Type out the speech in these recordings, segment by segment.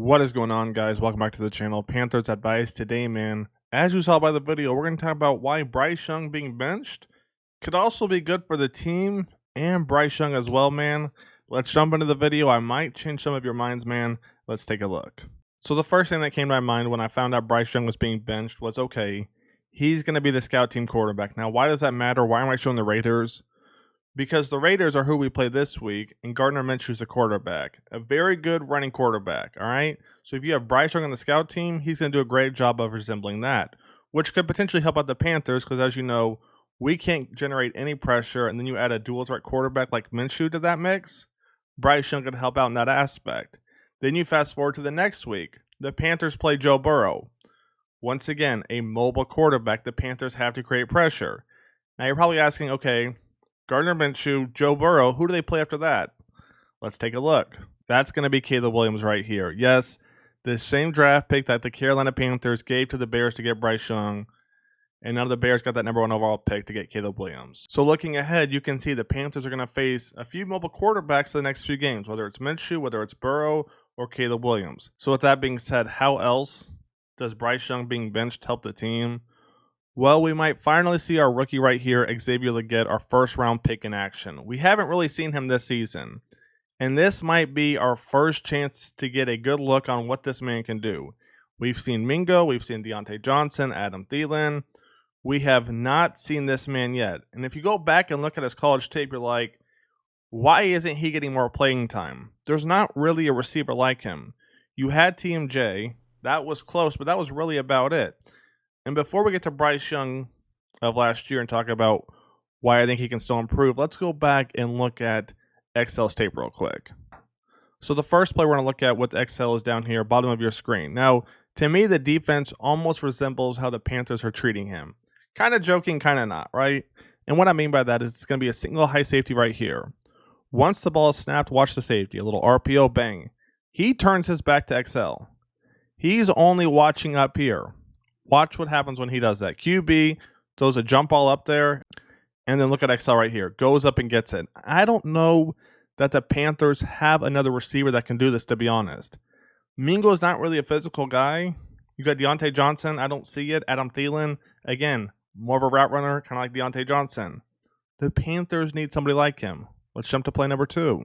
What is going on, guys? Welcome back to the channel. Panthers Advice. Today, man, as you saw by the video, we're going to talk about why Bryce Young being benched could also be good for the team and Bryce Young as well, man. Let's jump into the video. I might change some of your minds, man. Let's take a look. So the first thing that came to my mind when I found out Bryce Young was being benched was, okay, he's going to be the scout team quarterback. Now, why does that matter? Why am I showing the Raiders? Because the Raiders are who we play this week, and Gardner Minshew is a quarterback. A very good running quarterback, all right? So if you have Bryce Young on the scout team, he's going to do a great job of resembling that, which could potentially help out the Panthers because, as you know, we can't generate any pressure, and then you add a dual threat quarterback like Minshew to that mix, Bryce Young could help out in that aspect. Then you fast forward to the next week. The Panthers play Joe Burrow. Once again, a mobile quarterback. The Panthers have to create pressure. Now you're probably asking, okay, Gardner Minshew, Joe Burrow, who do they play after that? Let's take a look. That's going to be Caleb Williams right here. Yes, the same draft pick that the Carolina Panthers gave to the Bears to get Bryce Young, and none of the Bears got that #1 overall pick to get Caleb Williams. So looking ahead, you can see the Panthers are going to face a few mobile quarterbacks in the next few games, whether it's Minshew, whether it's Burrow, or Caleb Williams. So with that being said, how else does Bryce Young being benched help the team? Well, we might finally see our rookie right here, Xavier Legette, our first-round pick in action. We haven't really seen him this season, and this might be our first chance to get a good look on what this man can do. We've seen Mingo, we've seen Deontay Johnson, Adam Thielen. We have not seen this man yet. And if you go back and look at his college tape, you're like, why isn't he getting more playing time? There's not really a receiver like him. You had TMJ. That was close, but that was really about it. And before we get to Bryce Young of last year and talk about why I think he can still improve, let's go back and look at Excel's tape real quick. So the first play we're going to look at with Excel is down here, bottom of your screen. Now, to me, the defense almost resembles how the Panthers are treating him. Kind of joking, kind of not, right? And what I mean by that is it's going to be a single high safety right here. Once the ball is snapped, watch the safety. A little RPO, bang. He turns his back to Excel. He's only watching up here. Watch what happens when he does that. QB throws a jump ball up there, and then look at Excel right here. Goes up and gets it. I don't know that the Panthers have another receiver that can do this, to be honest. Mingo is not really a physical guy. You got Deontay Johnson. I don't see it. Adam Thielen, again, more of a route runner, kind of like Deontay Johnson. The Panthers need somebody like him. Let's jump to play number 2.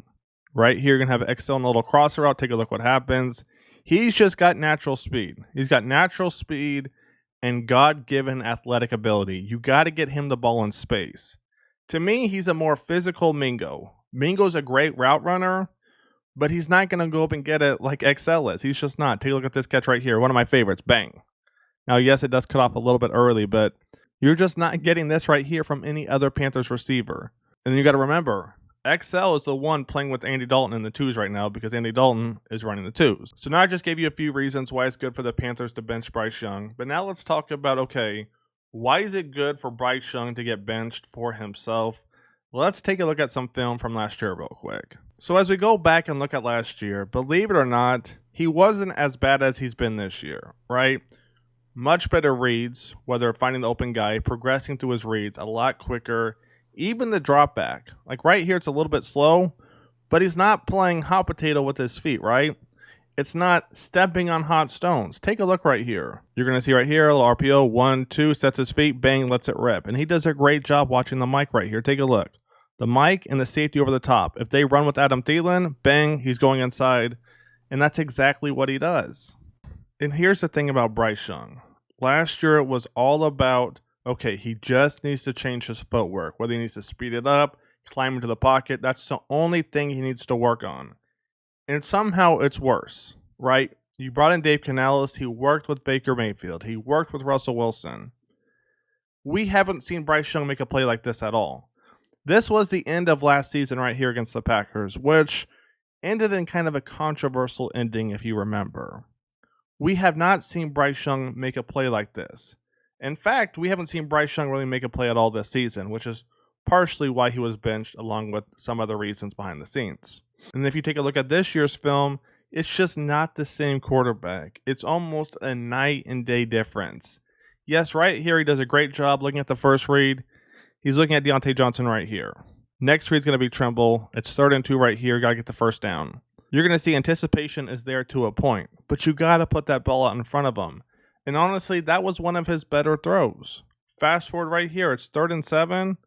Right here, you're going to have Excel in a little crosser route. Take a look what happens. He's just got natural speed. He's got natural speed and God-given athletic ability. You got to get him the ball in space. To me, he's a more physical Mingo. Mingo's a great route runner, but he's not going to go up and get it like Excel is. He's just not. Take a look at this catch right here. One of my favorites. Bang. Now, yes, it does cut off a little bit early, but you're just not getting this right here from any other Panthers receiver. And then you got to remember, Excel is the one playing with Andy Dalton in the 2s right now because Andy Dalton is running the 2s. So now I just gave you a few reasons why it's good for the Panthers to bench Bryce Young. But now let's talk about, okay, why is it good for Bryce Young to get benched for himself? Let's take a look at some film from last year real quick. So as we go back and look at last year, believe it or not, he wasn't as bad as he's been this year, right? Much better reads, whether finding the open guy, progressing through his reads a lot quicker. Even the drop back, like right here, it's a little bit slow, but he's not playing hot potato with his feet, right? It's not stepping on hot stones. Take a look right here. You're going to see right here, a little RPO, 1, 2, sets his feet, bang, lets it rip. And he does a great job watching the mic right here. Take a look. The mic and the safety over the top. If they run with Adam Thielen, bang, he's going inside. And that's exactly what he does. And here's the thing about Bryce Young. Last year, it was all about, okay, he just needs to change his footwork, whether he needs to speed it up, climb into the pocket. That's the only thing he needs to work on. And somehow it's worse, right? You brought in Dave Canales. He worked with Baker Mayfield. He worked with Russell Wilson. We haven't seen Bryce Young make a play like this at all. This was the end of last season right here against the Packers, which ended in kind of a controversial ending, if you remember. We have not seen Bryce Young make a play like this. In fact, we haven't seen Bryce Young really make a play at all this season, which is partially why he was benched, along with some other reasons behind the scenes. And if you take a look at this year's film, it's just not the same quarterback. It's almost a night and day difference. Yes, right here, he does a great job looking at the first read. He's looking at Deontay Johnson right here. Next read's going to be Trimble. It's 3rd and 2 right here. Got to get the first down. you're going to see anticipation is there to a point, but you got to put that ball out in front of him. And honestly, that was one of his better throws. Fast forward right here, it's 3rd and 7.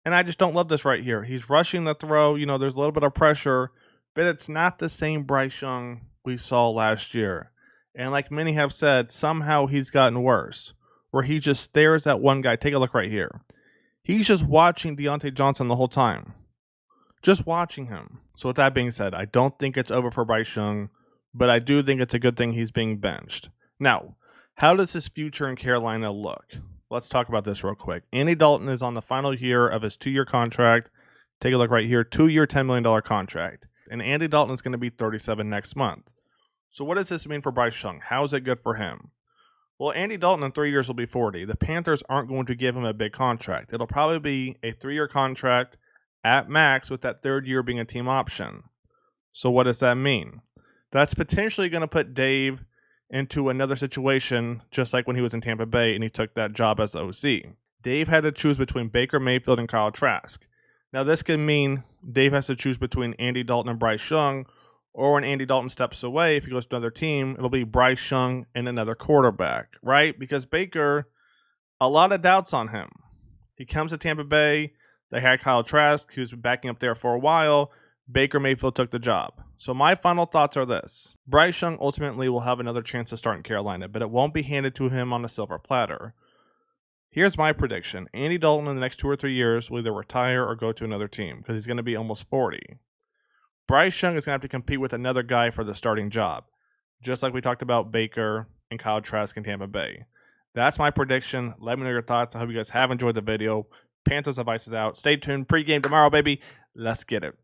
And I just don't love this right here. He's rushing the throw. You know, there's a little bit of pressure, but it's not the same Bryce Young we saw last year. And like many have said, somehow he's gotten worse, where he just stares at one guy. Take a look right here. He's just watching Deontay Johnson the whole time. Just watching him. So with that being said, I don't think it's over for Bryce Young, but I do think it's a good thing he's being benched. Now, how does his future in Carolina look? Let's talk about this real quick. Andy Dalton is on the final year of his 2-year contract. Take a look right here. 2-year, $10 million contract. And Andy Dalton is going to be 37 next month. So what does this mean for Bryce Young? How is it good for him? Well, Andy Dalton in 3 years will be 40. The Panthers aren't going to give him a big contract. It'll probably be a 3-year contract at max, with that 3rd year being a team option. So what does that mean? That's potentially going to put Dave into another situation, just like when he was in Tampa Bay and he took that job as the OC. Dave had to choose between Baker Mayfield and Kyle Trask. Now this can mean Dave has to choose between Andy Dalton and Bryce Young, or when Andy Dalton steps away, if he goes to another team, it'll be Bryce Young and another quarterback, right? Because Baker, a lot of doubts on him. He comes to Tampa Bay, they had Kyle Trask, who's been backing up there for a while. Baker Mayfield took the job. So my final thoughts are this. Bryce Young ultimately will have another chance to start in Carolina, but it won't be handed to him on a silver platter. Here's my prediction. Andy Dalton in the next 2 or 3 years will either retire or go to another team because he's going to be almost 40. Bryce Young is going to have to compete with another guy for the starting job, just like we talked about Baker and Kyle Trask in Tampa Bay. That's my prediction. Let me know your thoughts. I hope you guys have enjoyed the video. Panthers Advice is out. Stay tuned. Pre-game tomorrow, baby. Let's get it.